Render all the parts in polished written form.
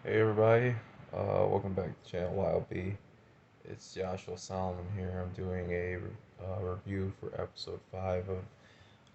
Hey everybody, welcome back to channel Y.O.B. It's Joshua Solomon here. I'm doing a review for episode 5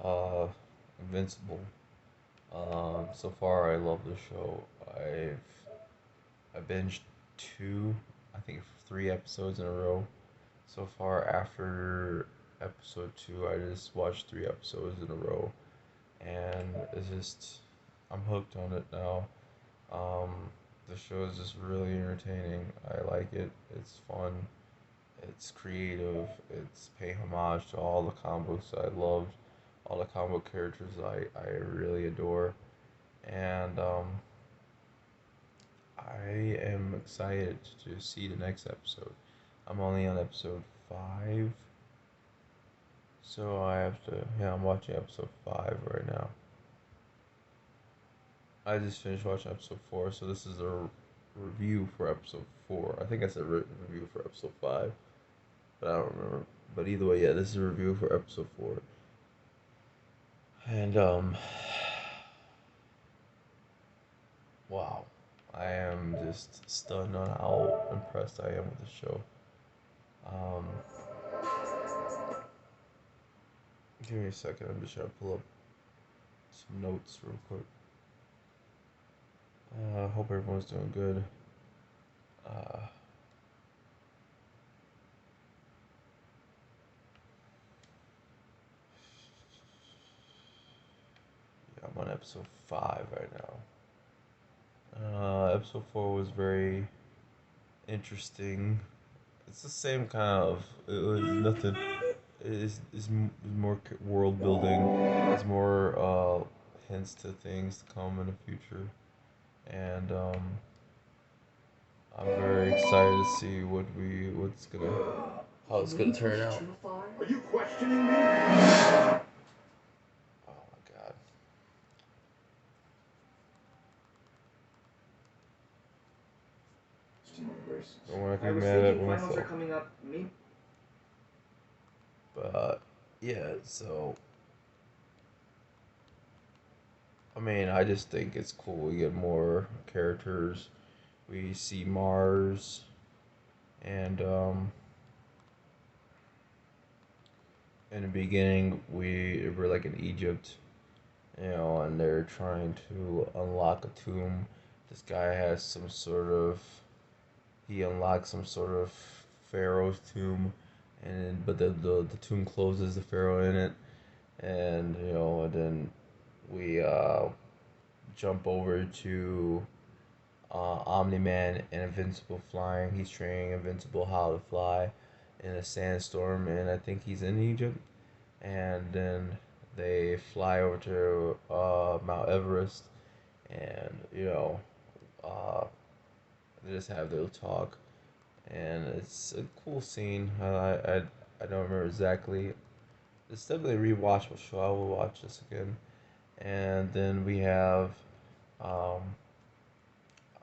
of Invincible. So far I love the show. I binged two, I think 3 episodes in a row. So far after episode 2 I just watched 3 episodes in a row and it's just, I'm hooked on it now. Um, the show is just really entertaining. I like it. It's fun. It's creative. It's pay homage to all the comic books I loved, all the comic book characters I really adore, and I am excited to see the next episode. I'm only on episode 5, so I have to. Yeah, I'm watching episode 5 right now. I just finished watching episode 4, so this is a review for episode 4. I think I said review for episode 5, but I don't remember. But either way, yeah, this is a review for episode 4. And, wow. I am just stunned on how impressed I am with the show. Um, Give me a second, I'm just trying to pull up some notes real quick. I hope everyone's doing good. Uh, yeah, I'm on episode 5 right now. Episode 4 was very interesting. It's the same kind of. It was nothing. Is more world building. It's more hints to things to come in the future, and I'm very excited to see what's gonna how it's gonna turn out. Are you questioning me? Oh my god! I don't want to be mad at myself. But yeah, so I mean, I just think it's cool. We get more characters. We see Mars, and in the beginning, we were like in Egypt, and they're trying to unlock a tomb. This guy has some sort of he unlocks some sort of pharaoh's tomb, and but the tomb closes the pharaoh in it, and then we jump over to Omni Man and Invincible flying. He's training Invincible how to fly in a sandstorm, and I think he's in Egypt. And then they fly over to Mount Everest, and uh, they just have their talk, and it's a cool scene. I don't remember exactly. It's definitely a rewatchable show. I will watch this again. And then we have um,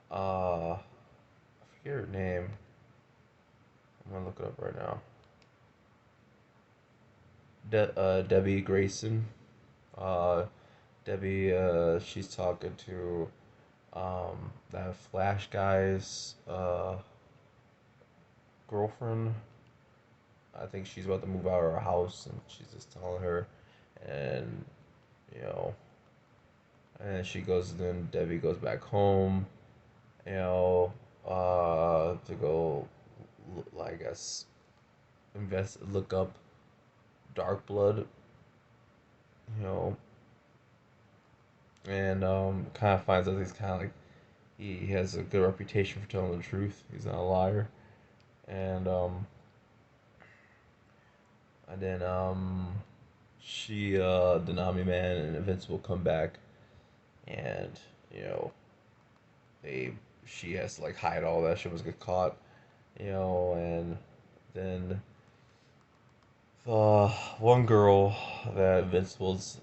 I forget her name. I'm gonna look it up right now. Debbie Grayson. Uh, Debbie, she's talking to that Flash guy's girlfriend. I think she's about to move out of her house, and she's just telling her, and you know, and she goes. Then Debbie goes back home, to go, I guess, look up Dark Blood, you know, and kind of finds out he's kind of like he has a good reputation for telling the truth. He's not a liar, and then Denami Man and Invincible come back, and you know they she has to like hide all that. She was get caught, and then the one girl that Invincible's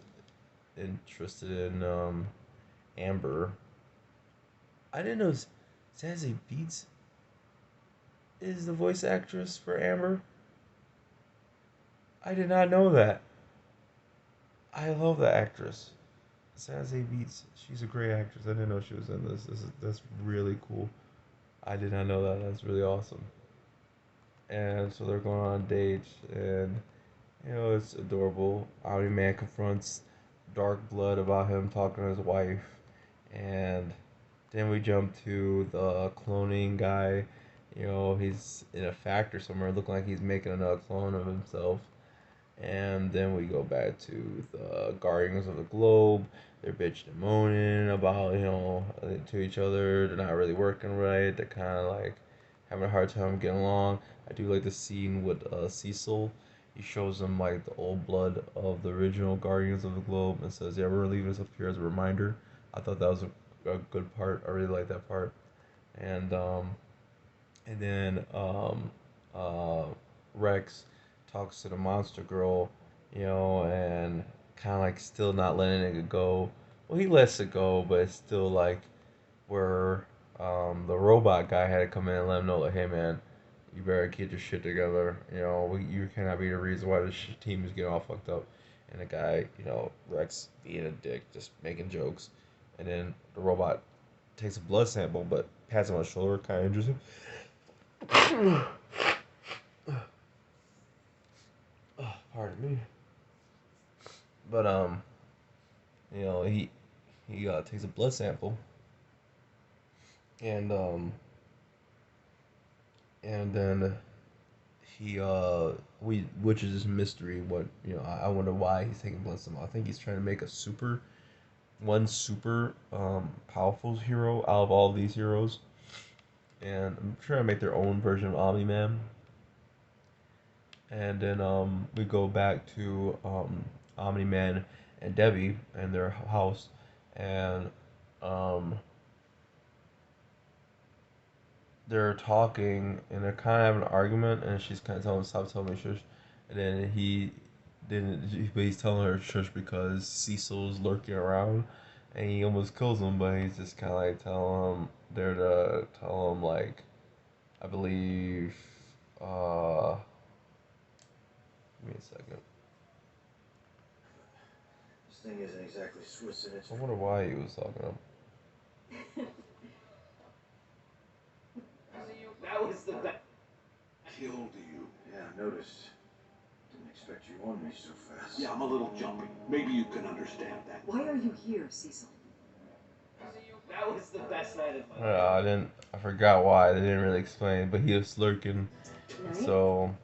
interested in, Amber. I didn't know Zazie Beetz is the voice actress for Amber. I did not know that. I love the actress. Zazie Beetz, she's a great actress. I didn't know she was in this. That's really cool. I did not know that. That's really awesome. And so they're going on dates, and it's adorable. Omni Man confronts Dark Blood about him talking to his wife, and then we jump to the cloning guy. He's in a factory somewhere, looking like he's making another clone of himself. And then we go back to the Guardians of the Globe. They're bitching and moaning about, to each other. They're not really working right. They're kind of like having a hard time getting along. I do like the scene with Cecil. He shows them like the old blood of the original Guardians of the Globe and says, "Yeah, we're leaving this up here as a reminder." I thought that was a good part. I really like that part. And then uh, Rex talks to the monster girl, and kind of like still not letting it go. Well, he lets it go, but it's still like where the robot guy had to come in and let him know, like, hey man, you better get your shit together. You cannot be the reason why this team is getting all fucked up. And the guy, Rex being a dick, just making jokes. And then the robot takes a blood sample, but pats him on the shoulder, kind of injures him. Oh, pardon me. But he takes a blood sample, and then he which is this mystery. What I wonder why he's taking blood sample. I think he's trying to make one super powerful hero out of all these heroes, and I'm trying to make their own version of Omni Man. And then we go back to Omni Man and Debbie and their house, and um, they're talking and they're kind of having an argument, and she's kind of telling him stop telling me shush, and then he didn't, but he's telling her shush because Cecil's lurking around, and he almost kills him, but he's just kind of like telling him there to tell him like I believe give me a second. This thing isn't exactly Swiss in its. I wonder why he was talking to him. That was the best. Killed you. Yeah, I noticed. Didn't expect you on me so fast. Yeah, I'm a little jumpy. Maybe you can understand that. Why are you here, Cecil? That was the best night of my life. I didn't. I forgot why. They didn't really explain, but he was lurking. So,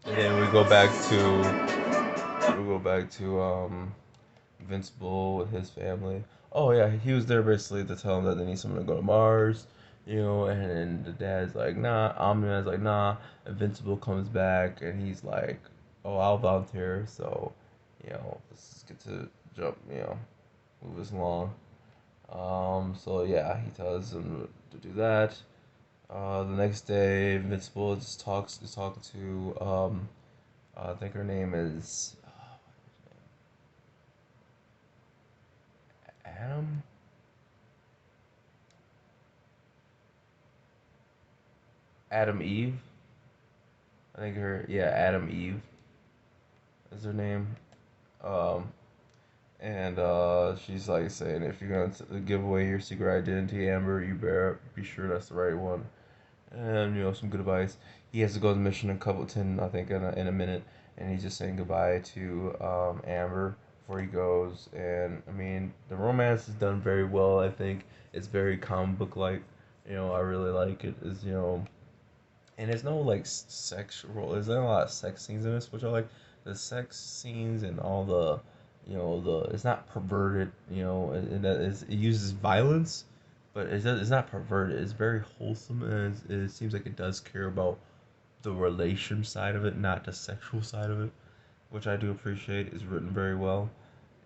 and then we go back to Invincible with his family. Oh yeah, he was there basically to tell him that they need someone to go to Mars, and then the dad's like, nah, Omni-Man's like, nah, Invincible comes back, and he's like, oh, I'll volunteer, so, let's just get to jump, move us along. So yeah, he tells him to do that. The next day, Invincible is talking to, I think her name is, Adam? Adam Eve? Adam Eve is her name. Um, and she's like saying, if you're gonna give away your secret identity, Amber, you better be sure that's the right one. And some good advice. He has to go on the mission in a couple ten, I think, in a minute, and he's just saying goodbye to Amber before he goes. And I mean, the romance is done very well. I think it's very comic book like. I really like it. Is and there's no like sexual. There's not a lot of sex scenes in this, which I like. The sex scenes and all the, it's not perverted. It uses violence, but it's not perverted. It's very wholesome, and it seems like it does care about the relation side of it, not the sexual side of it, which I do appreciate. Is written very well,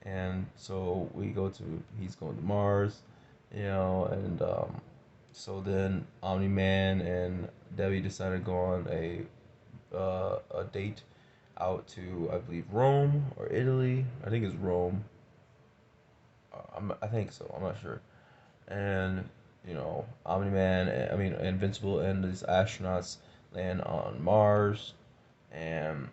and so he's going to Mars, and so then Omni Man and Debbie decided to go on a date out to, I believe, Rome or Italy. I think it's Rome. I think so. I'm not sure. And Omni Man, I mean Invincible, and these astronauts land on Mars, and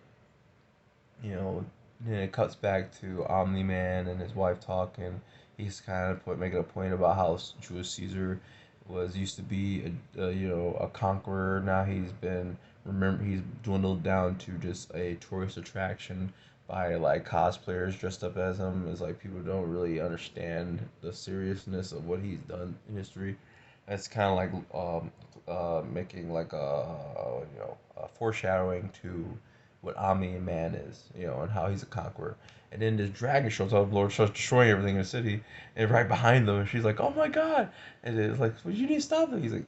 then it cuts back to Omni Man and his wife talking. he's kind of making a point about how Julius Caesar was used to be a conqueror. Now he's dwindled down to just a tourist attraction by like cosplayers dressed up as him. It's like people don't really understand the seriousness of what he's done in history. That's kind of like making like a foreshadowing to what Omni Man is, and how he's a conqueror. And then this dragon shows up, Lord starts destroying everything in the city, and right behind them, she's like, "Oh my god!" And it's like, "Well, you need to stop him." He's like,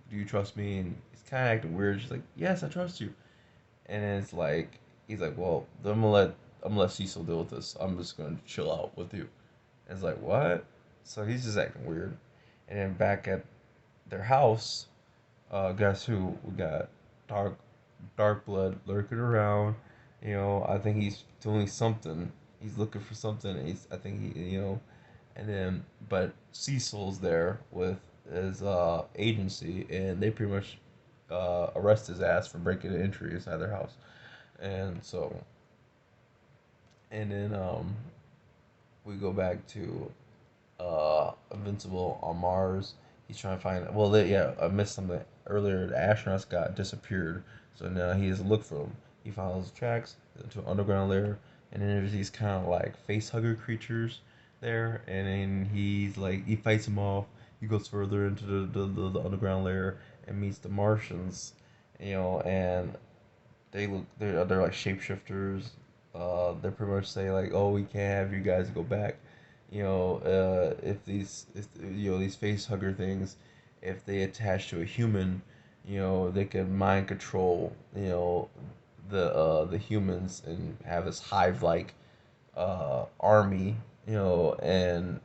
"Do you trust me?" And he's kind of acting weird. She's like, "Yes, I trust you." And then it's like, he's like, "Well, then I'm gonna let Cecil deal with this. I'm just gonna chill out with you." And it's like, "What?" So he's just acting weird. And then back at their house, guess who? We got Dark Dark Blood lurking around. I think he's doing something. He's looking for something. I think and then but Cecil's there with his agency, and they pretty much arrest his ass for breaking an entry inside their house. And so, and then we go back to Invincible on Mars. He's trying to find. Well, yeah, I missed something earlier. The astronauts got disappeared, so now he has to look for them. He follows the tracks into an underground lair, and then there's these kind of like face hugger creatures there, and then he fights them off. He goes further into the underground lair and meets the Martians, and they're like shapeshifters. They pretty much say like, "Oh, we can't have you guys go back." If these face hugger things, if they attach to a human, they can mind control, the humans and have this hive like army, and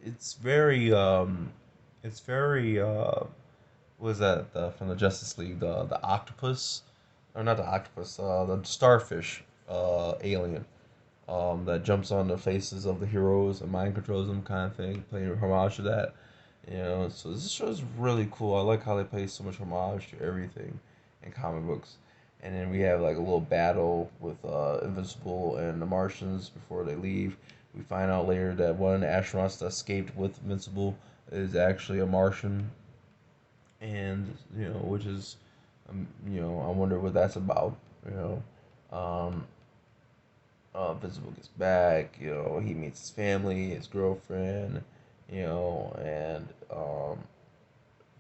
it's very was that from the Justice League, the octopus, or not the octopus, the starfish alien, that jumps on the faces of the heroes and mind controls them, kind of thing, playing homage to that. So this show is really cool. I like how they play so much homage to everything in comic books. And then we have like a little battle with Invincible and the Martians before they leave. We find out later that one of the astronauts that escaped with Invincible is actually a Martian, and which is, I wonder what that's about. Um, Visible gets back. He meets his family, his girlfriend. And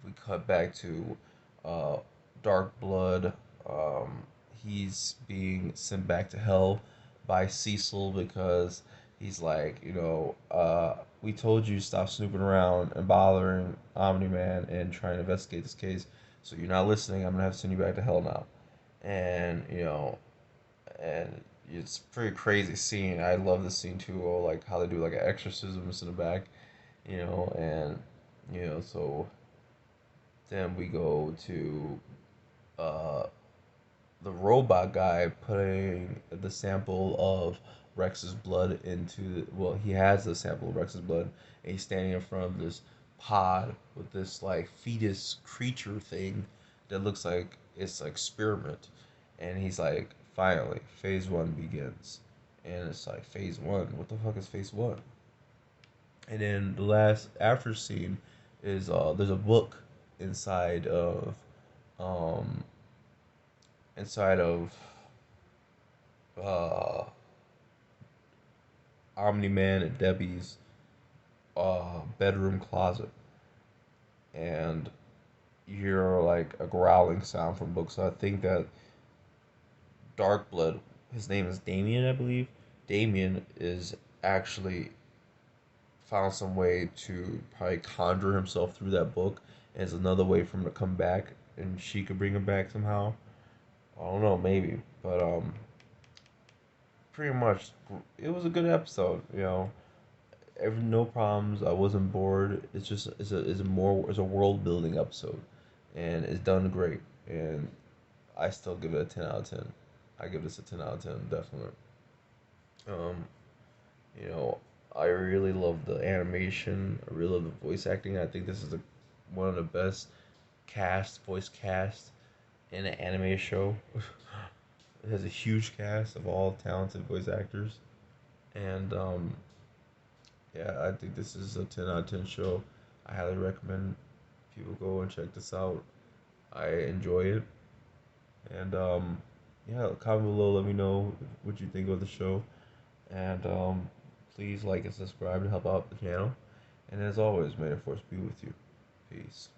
we cut back to uh, Dark Blood. Um, he's being sent back to hell by Cecil because he's like, we told you to stop snooping around and bothering Omni Man and trying to investigate this case. So you're not listening. I'm gonna have to send you back to hell now. And and it's a pretty crazy scene. I love this scene too. Or like how they do like an exorcisms in the back, and so then we go to uh, the robot guy putting the sample of Rex's blood into. Well, he has the sample of Rex's blood, and he's standing in front of this pod with this like fetus creature thing that looks like it's like experiment, and he's like, finally, phase one begins, and it's like phase one. What the fuck is phase one? And then the last after scene is there's a book inside of um inside of uh Omni Man and Debbie's bedroom closet, and you hear like a growling sound from books. So I think that Darkblood, his name is Damien, I believe. Damien is actually found some way to probably conjure himself through that book, and it's another way for him to come back, and she could bring him back somehow. I don't know, maybe, but pretty much it was a good episode. No problems. I wasn't bored. It's just it's a world building episode, and it's done great. And I still give it a 10 out of 10. I give this a 10 out of 10, definitely. Um, you know, I really love the animation. I really love the voice acting. I think this is one of the best voice cast in an anime show. It has a huge cast of all talented voice actors, and Yeah, I think this is a 10 out of 10 show. I highly recommend people go and check this out. I enjoy it. And yeah, comment below, let me know what you think of the show. And please like and subscribe to help out the channel. And as always, may the force be with you. Peace.